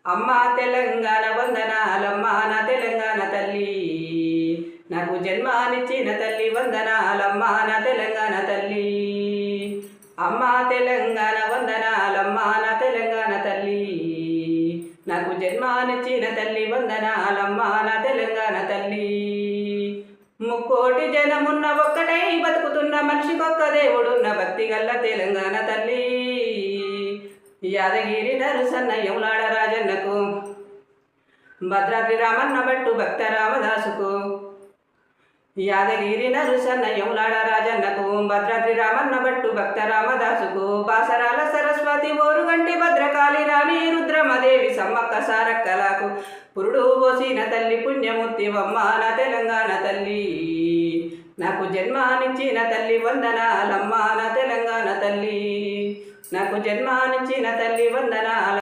అమ్మా తెలంగాణ వందనాలమ్మా నా తెలంగాణ తల్లి, నాకు జన్మానిచ్చిన తల్లి వందనాలమ్మా నా తెలంగాణ తల్లి. అమ్మా తెలంగాణ వందనాలమ్మా నా తెలంగాణ తల్లి, నాకు జన్మానిచ్చిన తల్లి వందనాలమ్మా నా తెలంగాణ తల్లి. ముక్కోటి జనమున్న ఒక్కటై బతుకుతున్న మనిషికొక్క దేవుడున్న భక్తి గల్ల తెలంగాణ తల్లి. యాదగిరి నరసన్న యములాడ రాజన్నకు, భద్రాద్రి రామన్న భట్టు భక్త రామదాసుకు. యాదగిరి నరసన్న యములాడ రాజన్నకు, భద్రాద్రి రామన్న భట్టు భక్త రామదాసుకు. బాసరాల సరస్వతి ఓరుగంటి భద్రకాళి రాణి రుద్రమదేవి సమ్మక్క సారక్కలకు, పురుడు పోసిన తల్లి పుణ్యమూర్తివమ్మ నా తెలంగాణ తల్లి, నాకు జన్మానిచ్చిన తల్లి వందనాలమ్మ నా తెలంగాణ తల్లి, నాకు జన్మానిచ్చిన తల్లి వందనాల.